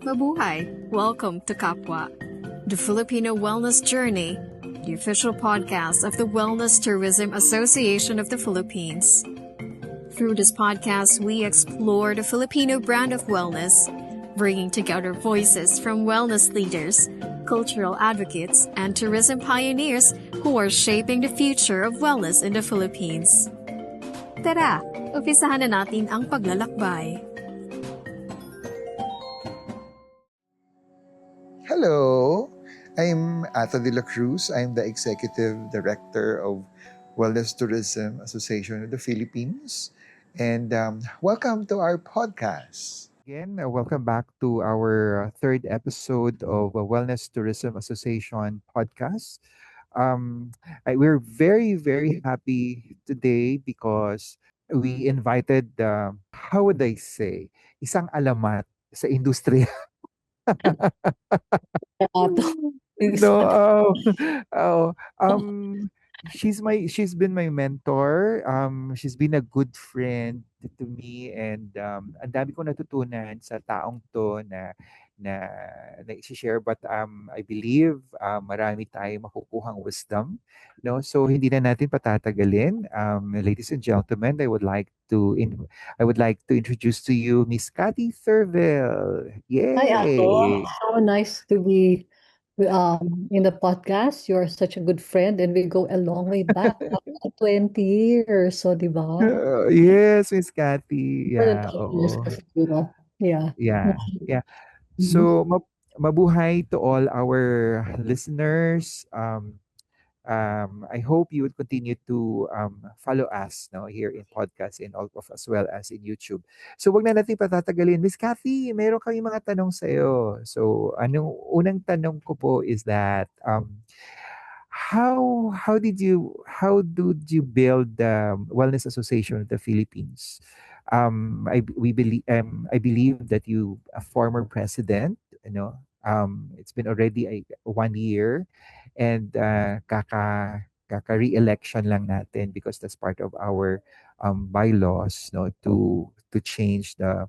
Mabuhay! Welcome to Kapwa, the Filipino Wellness Journey, the official podcast of the Wellness Tourism Association of the Philippines. Through this podcast, we explore the Filipino brand of wellness, bringing together voices from wellness leaders, cultural advocates, and tourism pioneers who are shaping the future of wellness in the Philippines. Tara, umpisahan na natin ang paglalakbay. Hello, I'm Ato de la Cruz. I'm the Executive Director of Wellness Tourism Association of the Philippines. And welcome to our podcast. Again, welcome back to our third episode of Wellness Tourism Association podcast. We're very, very happy today because we invited, how would I say, isang alamat sa industriya. No, oh, she's been my mentor. She's been a good friend to me, and ang dami kong natutunan sa taong to na na i-share, but I believe marami tayong makukuhang wisdom, no? So hindi na natin patatagalin. Ladies and gentlemen, I would like to introduce to you Miss Cathy Thurvill. Hi, Ato. Yay! So nice to be in the podcast. You're such a good friend, and we go a long way back, up to 20 years. So, di ba? Yes, Miss Cathy. More than Yeah, 20 years oo. pa siguro. Yeah. Yeah, yeah. Mhm. So, mabuhay to all our listeners. I hope you would continue to follow us now here in podcast and all of as well as in YouTube. So, wag na natin patatagalin. Miss Cathy, meron kami mga tanong sa iyo. So, unang tanong ko po is that how did you build the Wellness Association of the Philippines? I believe that you a former president, you know. It's been already 1 year, and kaka re-election lang natin because that's part of our bylaws, no, to change the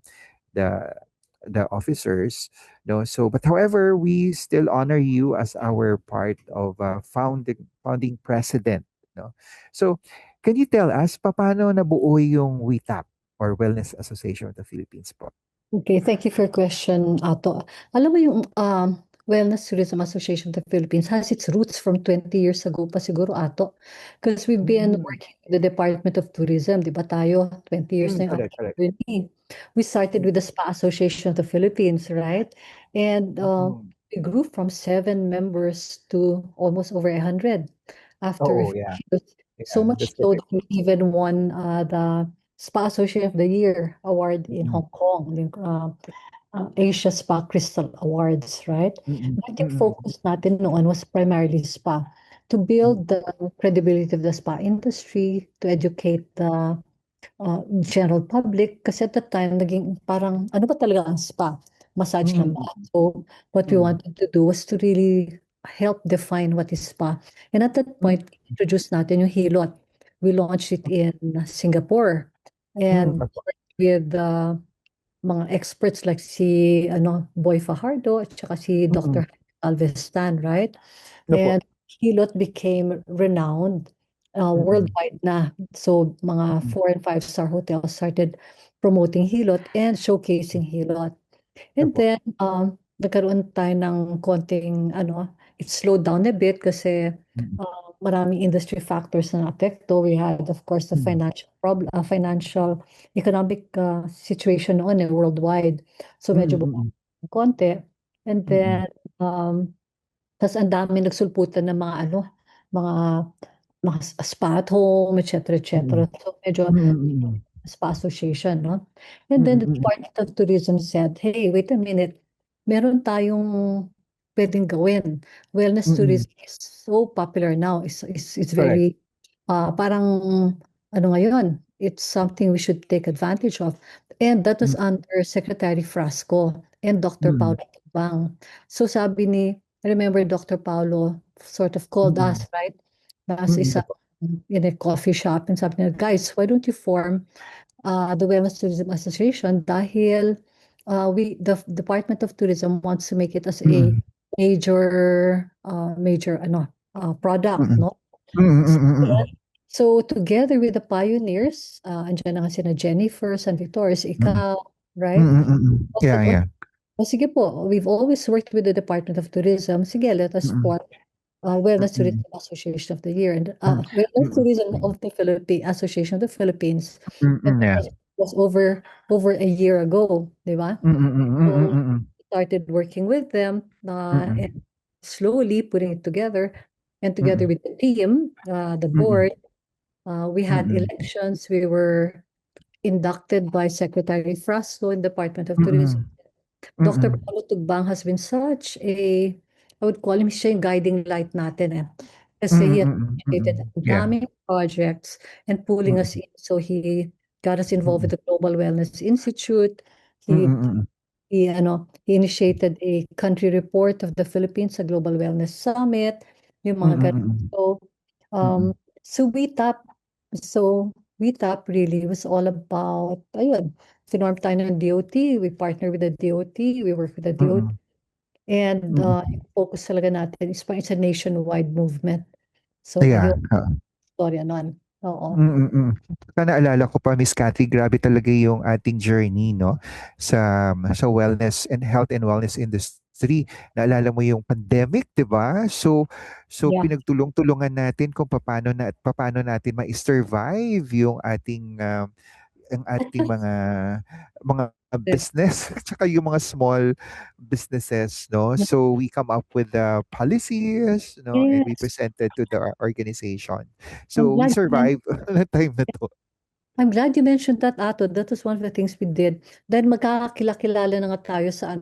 the officers, no. So but however, we still honor you as our part of founding president, no. So can you tell us paano nabuo yung WeTAP or Wellness Association of the Philippines po? Okay, thank you for your question, Ato. Alam mo yung Wellness Tourism Association of the Philippines has its roots from 20 years ago pa siguro, Ato. Because we've been working with the Department of Tourism, di ba tayo? 20 years na yung Correct, correct. journey. We started with the Spa Association of the Philippines, right? And we grew from 7 members to almost over 100 after Oo, yeah. so Yeah, much that's so correct. that we even won the Spa Association of the Year award in Mm-mm. Hong Kong, Asia Spa Crystal Awards, right? Mm-mm. But yung Mm-mm. focus natin noon was primarily spa, to build the credibility of the spa industry, to educate the general public. Kasi at that time, naging parang, ano ba talaga ang spa? Massage lang ba? Mm-mm. So, what we Mm-mm. wanted to do was to really help define what is spa. And at that point, introduce natin yung hilot. We launched it in Singapore. And Mm-mm. with mga experts like si Boy Fajardo at saka si Mm-mm. Dr. Alvestan, right? Ano po? And Hilot became renowned Mm-mm. worldwide na. So mga 4 and 5-star hotels started promoting Hilot and showcasing Hilot. Ano And po? then nagkaroon tayo ng konting it slowed down a bit kasi Mm-mm. maraming industry factors na apekto. We had, of course, the Mm. financial economic situation noon worldwide. So medyo Mm-mm. konti. And Mm-mm. then tas ang dami nagsulputan ng mga mga spa at home, etc., etc. So medyo Mm-mm. spa association, no? And then the Mm-mm. Department of Tourism said, hey, wait a minute, meron tayong pwedeng gawin. Wellness Mm-mm. tourism is so popular now. It's Correct. very, parang, ngayon, it's something we should take advantage of. And that was under Secretary Frasco and Dr. Mm-mm. Paulo Bang. So sabi I remember Dr. Paulo sort of called us, right? Nasa Mm-mm. isa in a coffee shop and sabi niya, guys, why don't you form the Wellness Tourism Association dahil the Department of Tourism wants to make it as a Mm. major ano, product, Mm. no? Mm, So, mm, mm, so together with the pioneers, andyan na nga sina Jennifer, San Victorious, mm. ikaw, Mm, right? mm, mm, mm. Yeah, Sabi, yeah. oh, sige po, we've always worked with the Department of Tourism. Sige, let us Mm, form Wellness mm, Tourism Association of the Year and mm, Wellness mm, Tourism of the Philippines Association of the Philippines. mm, And mm, yeah. that was over a year ago, di ba? Mm, mm, mm, mm, So mm, started working with them and mm, slowly putting it together. And together mm, with the team, the mm, board, we mm, had mm, elections. We were inducted by Secretary Frasco in Department of Tourism. mm, Dr. mm, Paolo Tugbang has been such I would call him siya yung guiding light natin eh. Kasi he has mm, initiated mm. ang Yeah. daming projects and pulling us Mm, in. So he got us involved with mm, the Global Wellness Institute. mm, He mm, he initiated a country report of the Philippines sa Global Wellness Summit, yung mm, mga ganun. mm, So, mm, so WeTAP really was all about, ayun, sinorm tayo ng DOT, we partner with the DOT, we work with the DOT, mm, and mm. yung focus talaga natin is it's a nationwide movement. So, Yeah. yun, storya nun. Oo. Mm, mm. Saka naalala ko pa, Miss Cathy, grabe talaga yung ating journey, no? Sa wellness and health and wellness industry. Naalala mo yung pandemic, 'di ba? So Yeah. pinagtulong-tulungan natin kung paano natin ma-survive yung ating mga business tsaka yung mga small businesses, no? So we come up with the policies, no, and we Yes. presented to the organization. I'm So we glad survived na time na to. I'm glad you mentioned that, Ato. That was one of the things we did. Dahil magkakakilala na nga tayo sa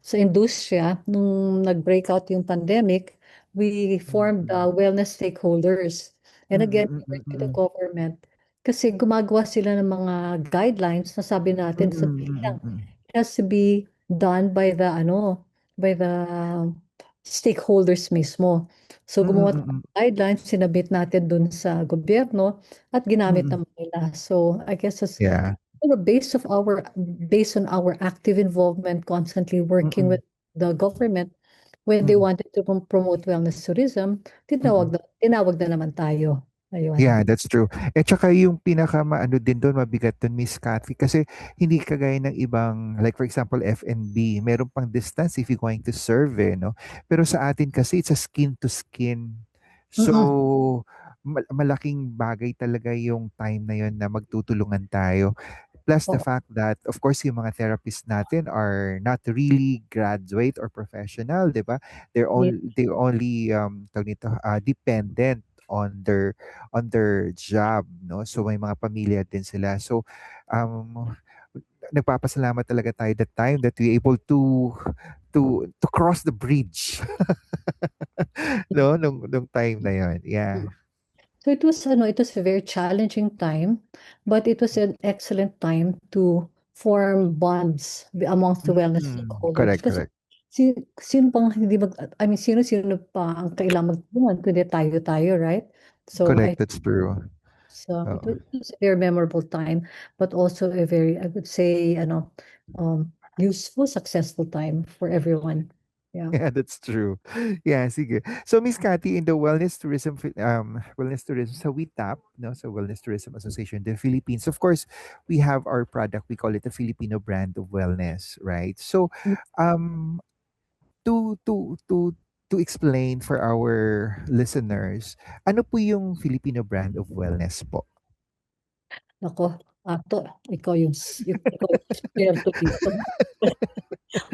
sa industriya. Nung nag-break out yung pandemic, we formed Mm, wellness stakeholders. And mm, again, we mm, mm, worked with the mm, government. Kasi gumagawa sila ng mga guidelines na sabi mm, natin, mm, sabi lang, mm, mm, it has to be done by by the stakeholders mismo. So mm, gumawa mm, tayo mm, ng guidelines, sinabit natin dun sa gobyerno at mm, ginamit mm. naman nila. So I guess as Yeah. based on our active involvement, constantly Mm, working mm, with the government, when they mm, wanted to promote wellness tourism, mm. tinawag na naman tayo. Ayun. Yeah, that's true. Eh tsaka yung pinaka-maano din doon, mabigat doon, Miss Cathy, kasi hindi kagaya ng ibang, like for example, F&B, meron pang distance if you're going to serve, eh, no? Pero sa atin kasi, it's a skin to skin. Mm-mm. So, malaking bagay talaga yung time na yon na magtutulungan tayo. Plus the Oo. fact that, of course, yung mga therapists natin are not really graduate or professional, di ba? Yeah. They're only tawag nito, dependent on their job, no? So may mga pamilya din sila. So um nagpapasalamat talaga tayo that time that we able to cross the bridge no nung time na yon. Yeah. So it was a very challenging time, but it was an excellent time to form bonds amongst the wellness Mm, stakeholders. correct, Kasi correct. sino pang hindi I mean, sino-sino pa ang kailangan magtulungan kundi tayo-tayo, right? So Correct, that's true. it Oo. was a very memorable time, but also a very, I would say, useful, successful time for everyone. Yeah. Yeah, that's true. Yeah, sige. So Miss Cathy, in the wellness tourism, so we tap, no, so Wellness Tourism Association, the Philippines. Of course, we have our product. We call it the Filipino Brand of Wellness, right? So, um, to explain for our listeners, ano po yung Filipino Brand of Wellness po? Nako, Ato, ikaw yung eksperto dito.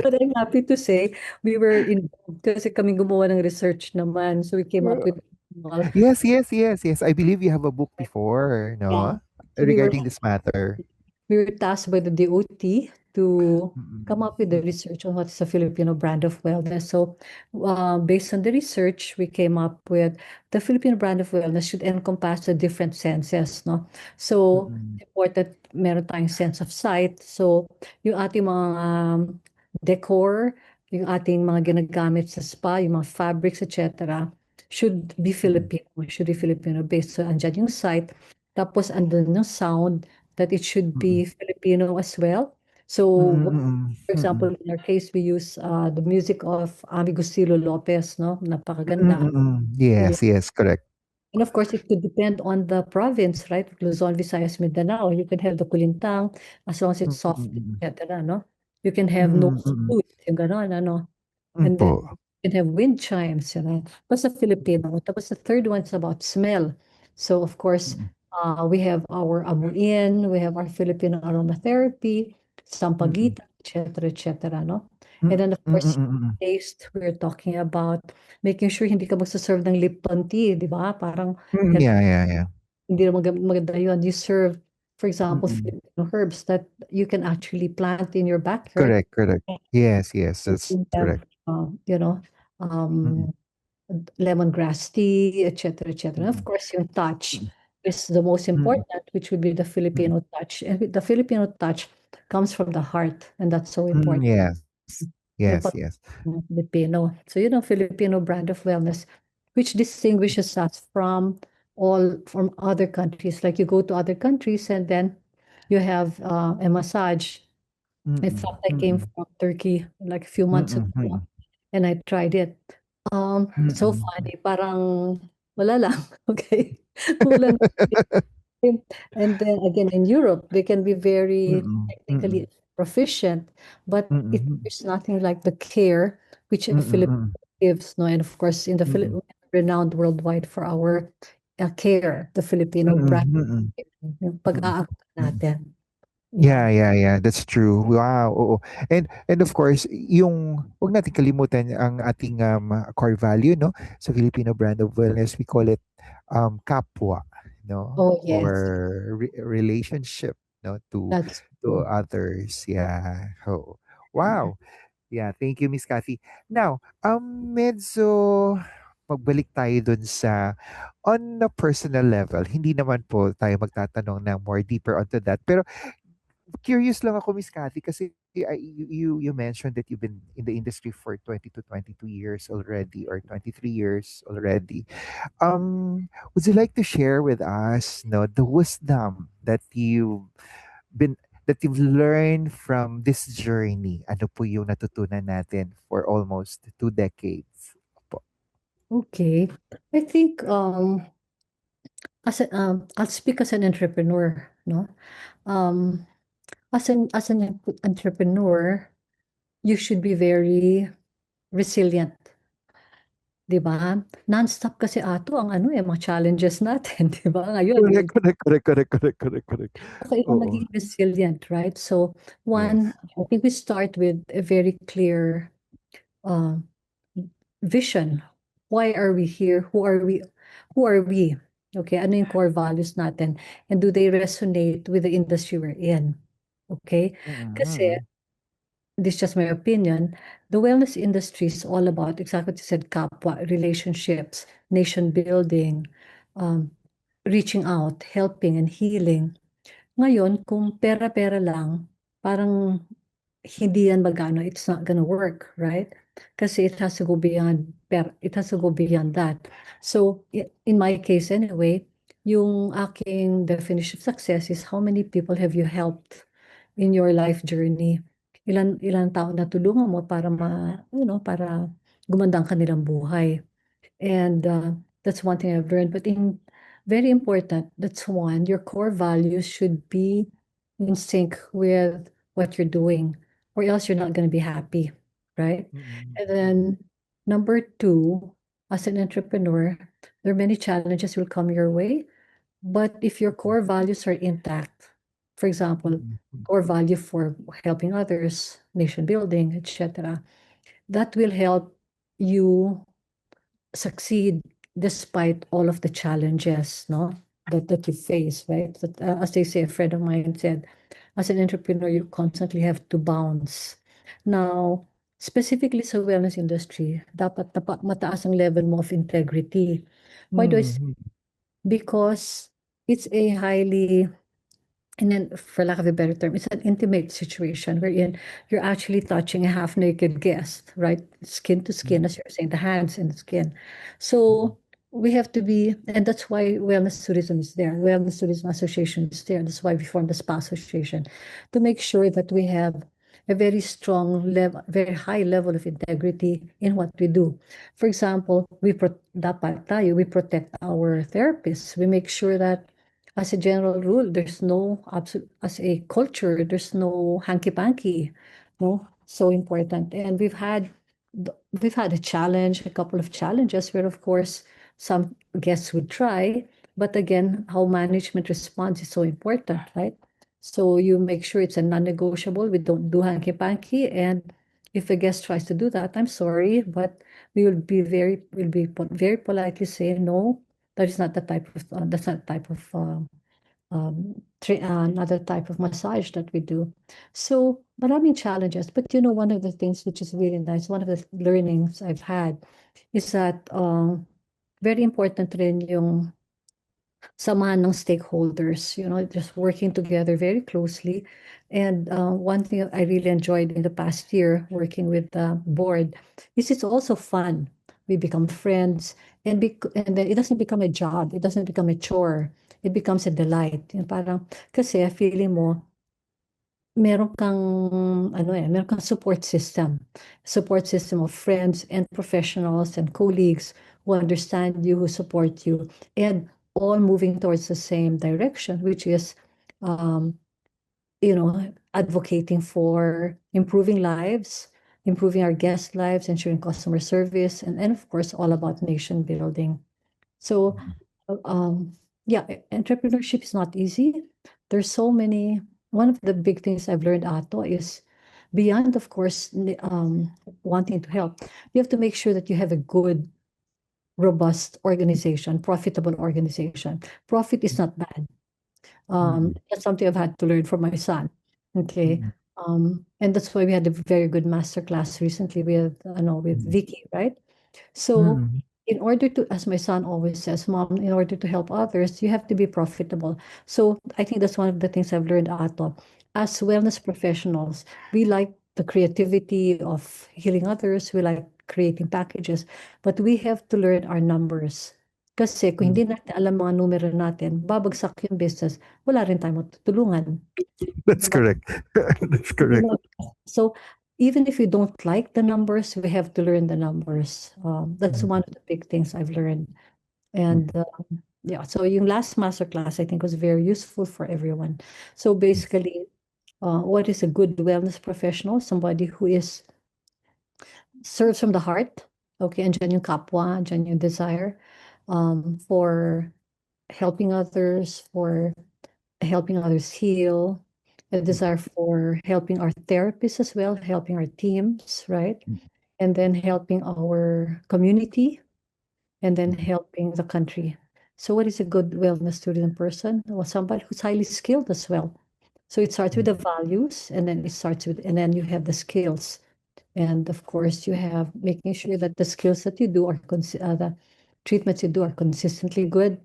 But I'm happy to say we were involved kasi kami gumawa ng research naman. So we came up with well, Yes, yes, yes, yes. I believe you have a book before, yeah. no? So Regarding this matter. we were tasked by the DOT to come Mm-mm. up with the research on what's the Filipino brand of wellness. So, based on the research, we came up with the Filipino brand of wellness should encompass the different senses, no? So, Mm-mm. important meron tayong sense of sight. So, yung ating mga decor, yung ating mga ginagamit sa spa, yung mga fabrics, etc., Mm-mm. should be Filipino based. So, andyan yung sight. Tapos, andun yung sound, that it should be Mm-mm. Filipino as well. So, Mm, for mm. example, in our case, we use the music of Amigosilo Lopez, no? Napakaganda. Yes, yes, correct. And of course, it could depend on the province, right? Luzon, Visayas, Mindanao. You can have the kulintang as long as it's soft, Mm. etc., no? You can have Mm, nose mm. flute, yung gano'n, ano? And then Po. you can have wind chimes, you know. Basta Filipino. Tapos the third one is about smell. So of course, Mm, we have our amuin, we have our Filipino aromatherapy, mm. sampaguita, etc., etc., no? And Mm, then of course, mm. taste, we're talking about making sure hindi ka magsaserve ng Lipton tea, di ba? Parang health, Yeah, yeah, yeah. hindi na maganda yun. You serve, for example, Mm. Filipino herbs that you can actually plant in your backyard. Correct, correct. Yes, yes, that's You have, correct. you know, Mm, um, lemongrass tea, etc., etc. And of mm, course, yung touch mm, is the most mm, important, which would be the mm, Filipino touch. And the Filipino touch comes from the heart, and that's so important. yes, Yung yes, pag yes. Filipino. So, Filipino brand of wellness, which distinguishes us from other countries. Like you go to other countries and then you have a massage. In Mm, fact, I came mm, from Turkey like a few months mm, ago mm, and I tried it. So mm. funny, parang wala lang. Okay. Wala lang. And then again, in Europe, they can be very Mm, technically proficient, but mm, there's nothing like the care which a Filipino mm, gives. No, and of course, in the mm, renowned worldwide for our care, the Filipino brand, mm, yung mm, pag-aakit mm. natin. Yeah, Yeah. yeah, yeah. That's true. Wow, oo. And of course, yung wag natin kalimutan ang ating core value, no? Sa Filipino Brand of Wellness, we call it kapwa, no? Oh, Or yes. relationship, no, That's to true. others. Yeah. Oh. Wow. Yeah, thank you, Miss Cathy. Now, medyo magbalik tayo dun sa on a personal level. Hindi naman po tayo magtatanong na more deeper onto that. Pero curious lang ako, Miss Cathy, kasi you mentioned that you've been in the industry for 20 to 22 years already or 23 years already. Would you like to share with us, no, the wisdom been that you've learned from this journey? Ano po yung natutunan natin for almost 2 decades? Po. Okay. I think I'll speak as an entrepreneur, no? Um, as an entrepreneur, you should be very resilient, 'di ba? Non-stop kasi ato ang mga challenges natin, 'di ba? Ngayon, Correct, correct, correct, correct, correct, correct, correct. kailangan Oo. maging resilient, right? So, Yes. one, I think we start with a very clear uh, vision. Why are we here? Who are we? Who are we? Okay, ano yung core values natin? And do they resonate with the industry we're in? Okay? Kasi, Mm-hmm. this is just my opinion, the wellness industry is all about exactly what you said, kapwa, relationships, nation building, um, reaching out, helping and healing. Ngayon, kung pera-pera lang, parang hindi yan magano, it's not gonna work, right? Kasi it has to go beyond it has to go beyond that. So, in my case anyway, yung aking definition of success is how many people have you helped in your life journey? Ilan ilang tao na tulungan mo para para gumanda ang kanilang buhay. And that's one thing I've learned. But very important, that's one, your core values should be in sync with what you're doing, or else you're not going to be happy, right? And then Mm-hmm. number two, as an entrepreneur, there are many challenges will come your way. But if your core values are intact, for example, Mm-hmm. core value for helping others, nation building, etc., that will help you succeed despite all of the challenges, no, that you face, right? That, as they say, a friend of mine said, as an entrepreneur, you constantly have to bounce. Now, specifically sa wellness industry, dapat mataas ang level mo of integrity. Why do I say? Mm-hmm. Because it's a highly, and then, for lack of a better term, it's an intimate situation wherein you're actually touching a half-naked guest, right? Skin to skin, as you're saying, the hands and the skin. So, we have to be, and that's why wellness tourism is there. Wellness Tourism Association is there. That's why we formed the Spa Association to make sure that we have a very strong level, very high level of integrity in what we do. For example, dapat tayo, we protect our therapists. We make sure that as a general rule, there's no absolute, as a culture, there's no hanky-panky, no, so important. And we've had a challenge, a couple of challenges where, of course, some guests would try, but again, how management responds is so important, right? So you make sure it's a non-negotiable. We don't do hanky-panky, and if a guest tries to do that, I'm sorry, but very politely say no. That is not the type of that's not the type of another type of massage that we do. So maraming challenges. But you know, one of the things which is really nice, one of the learnings I've had is that very important rin yung samahan ng stakeholders, you know, just working together very closely. And one thing I really enjoyed in the past year working with the board is it's also fun. We become friends, and then it doesn't become a job. It doesn't become a chore. It becomes a delight. Yung parang, kasi feeling mo, meron kang support system of friends and professionals and colleagues who understand you, who support you, and all moving towards the same direction, which is, um, advocating for improving lives, improving our guest lives, ensuring customer service, and of course, all about nation building. So, um, yeah, entrepreneurship is not easy. There's so many. One of the big things I've learned, Ato, is beyond, of course, wanting to help, you have to make sure that you have a good, robust organization, profitable organization. Profit is not bad. Mm, That's something I've had to learn from my son. Okay. mm, And that's why we had a very good master class recently with mm, Vicky, right? So, mm, in order to, as my son always says, Mom, in order to help others, you have to be profitable. So, I think that's one of the things I've learned, Ato. As wellness professionals, we like the creativity of healing others, we like creating packages, but we have to learn our numbers. Kasi kung mm. hindi natin alam mga numero natin, babagsak yung business, wala rin tayong matutulungan. That's Diba? correct. That's You correct. know, so even if you don't like the numbers, we have to learn the numbers. That's Mm, one of the big things I've learned. mm, And yeah, so yung last masterclass I think was very useful for everyone. So mm, basically, what is a good wellness professional? Somebody who is serves from the heart. Okay, and yung kapwa, andyan yung desire for helping others, for helping others heal, a mm, desire for helping our therapists as well, helping our teams, right? mm, And then helping our community, and then mm, helping the country. So, what is a good wellness tourism person? Well, somebody who's highly skilled as well. So, it starts with mm. the values, and then you have the skills. And of course, you have making sure that the skills that you do the treatments you do are consistently good,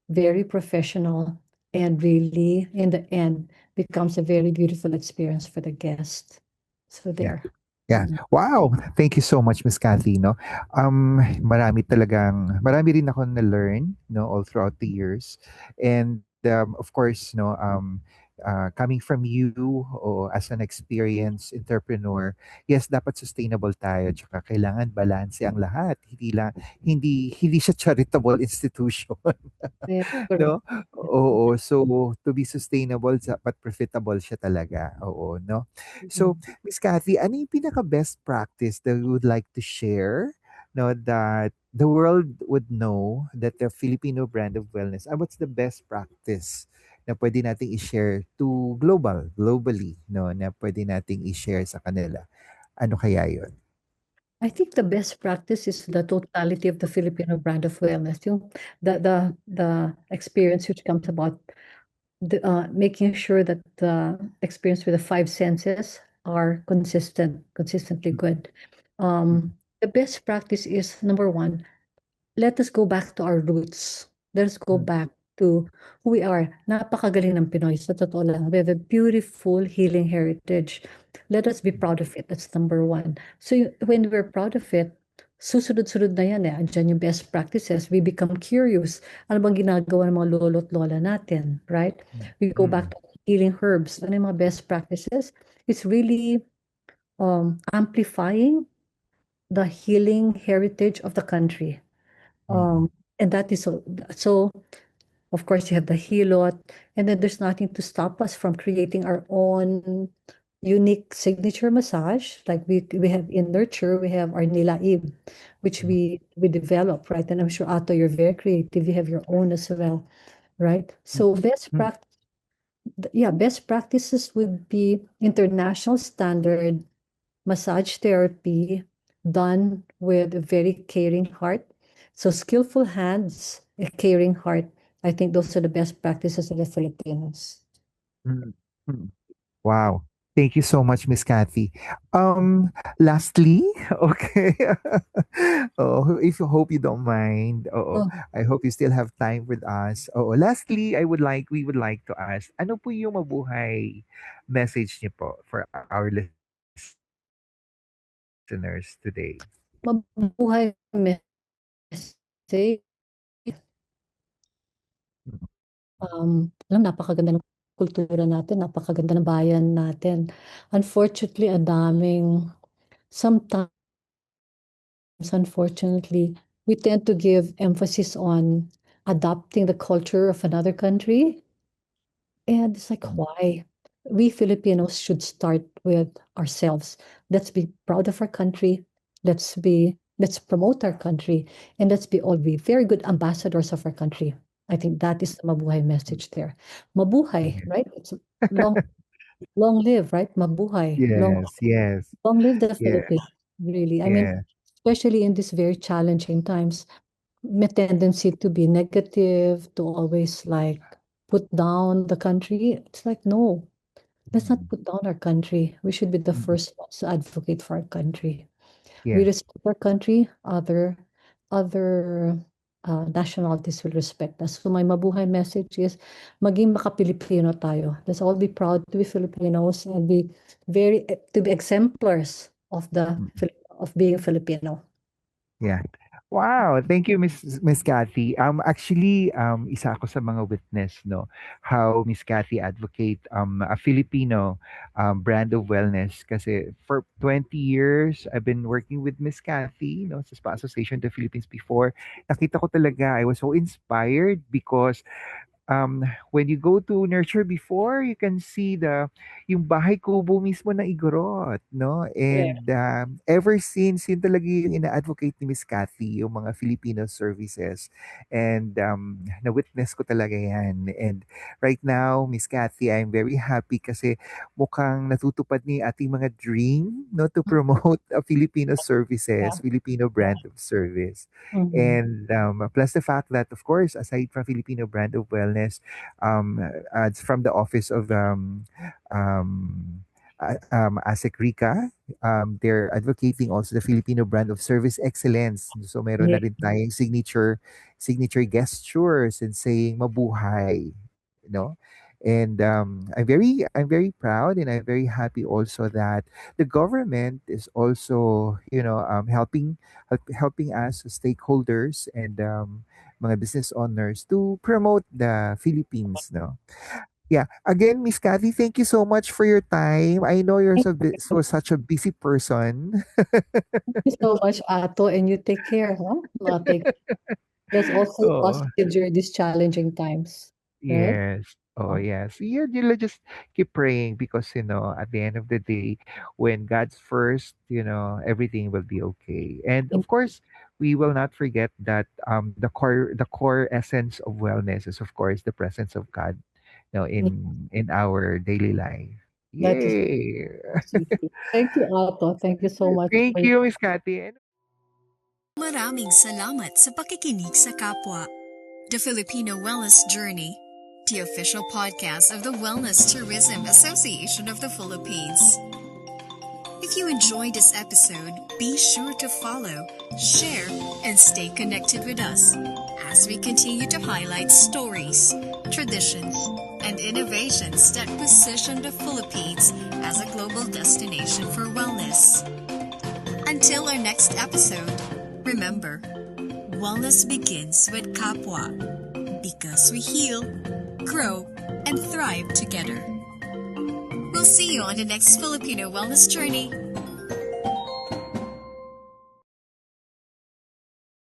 very professional, and really, in the end, becomes a very beautiful experience for the guest. So Yeah. there. Yeah. Mm. Wow. Thank you so much, Miss Cathy, no? Marami rin ako na-learn, no, all throughout the years. And of course, no, coming from you o as an experienced entrepreneur, yes, dapat sustainable tayo. Tsaka kailangan balance ang lahat. Hindi siya charitable institution. Yeah, correct. No? Oo. So, to be sustainable, dapat profitable siya talaga. Oo, no? So, Mm. Miss Kathy, ano yung pinaka-best practice that you would like to share, no, that the world would know that the Filipino brand of wellness, what's the best practice na pwede nating i-share to globally, no, na pwede nating i-share sa kanila? Ano kaya yun? I think the best practice is the totality of the Filipino brand of wellness. The experience which comes about making sure that the experience with the five senses are consistently good. The best practice is number one, let us go back to our roots. Let us go back to who we are. Napakagaling ng Pinoy, sa totoo lang. We have a beautiful healing heritage. Let us be proud of it. That's number one. So when we're proud of it, susunod-sunod na yan eh. Andyan yung best practices. We become curious. Ano bang ginagawa ng mga lolo't lola natin, right? We go back Mm. to healing herbs. Ano yung mga best practices? It's really amplifying the healing heritage of the country. Mm. And that is so, of course, you have the hilot, and then there's nothing to stop us from creating our own unique signature massage. Like we have in Nurture, we have our Nilaib, which Mm. we develop, right? And I'm sure, Ato, you're very creative. You have your own as well, right? Mm. So Mm. best practices would be international standard massage therapy done with a very caring heart. So skillful hands, a caring heart. I think those are the best practices of the Filipinos. Mm. Mm. Wow. Thank you so much, Miss Kathy. Lastly, okay. Oh, if you hope you don't mind. Oh, Oh, I hope you still have time with us. Oh, lastly, we would like to ask, ano po yung mabuhay message niyo po for our listeners today? mabuhay message. Alam, napakaganda ng kultura natin, napakaganda ng bayan natin. Unfortunately, sometimes, unfortunately, we tend to give emphasis on adopting the culture of another country. And it's like, Mm. why? We Filipinos should start with ourselves. Let's be proud of our country. Let's promote our country. And be very good ambassadors of our country. I think that is the mabuhay message there. Mabuhay, Yeah. right? It's long, long live, right? Mabuhay. Yes, yes, Long live the yes, Philippines, really. I mean, yeah. especially in these very challenging times, may tendency to be negative, to always like put down the country. It's like, no, let's not Mm. put down our country. We should be the Mm. first ones to advocate for our country. We Yeah. respect our country, other nationalities will respect us. So my mabuhay message is maging makapilipino tayo. Let's all be proud to be Filipinos and to be exemplars Mm. of being Filipino. Yeah. Wow, thank you, Miss Kathy. Actually, isa ako sa mga witness, no, how Miss Kathy advocate a Filipino brand of wellness. Kasi for 20 years, I've been working with Miss Kathy, no, sa Spa Association of the Philippines before. Nakita ko talaga, I was so inspired because when you go to nurture before, you can see yung bahay kubo mismo ng Igorot, no? Yeah. And ever since, yun talaga yung ina-advocate ni Miss Cathy, yung mga Filipino services. And na-witness ko talaga yan. And right now, Miss Cathy, I'm very happy kasi mukhang natutupad ni ating mga dream, no, to promote Filipino Yeah. services, Filipino Yeah. brand of service. Mhm. And plus the fact that, of course, aside from Filipino Brand of Wellness, it's from the office of um, ASEC Rica, they're advocating also the Filipino Brand of Service Excellence. So meron Yeah. na rin tayong signature gestures and saying mabuhay, you know. And I'm very proud and I'm very happy also that the government is also helping us as stakeholders and mga business owners to promote the Philippines, no? Yeah. Again, Miss Kathy, thank you so much for your time. I know you're Thank you. such a busy person. Thank you so much, Ato, and you take care, huh? Let's also be Oh, positive during these challenging times, right? yes. Oh, Oh, yes. Yeah, you'll just keep praying because, at the end of the day, when God's first, everything will be okay. And in- of course, we will not forget that the core essence of wellness is, of course, the presence of God, in our daily life. that is Yay! absolutely. Thank you, Ato. Thank you so much Thank for your you, Miss Cathy. Maraming salamat sa pakikinig sa Kapwa. The Filipino Wellness Journey, the official podcast of the Wellness Tourism Association of the Philippines. If you enjoyed this episode, be sure to follow, share, and stay connected with us as we continue to highlight stories, traditions, and innovations that position the Philippines as a global destination for wellness. Until our next episode, Remember, wellness begins with Kapwa because we heal, grow, and thrive together. We'll see you on the next Filipino Wellness Journey.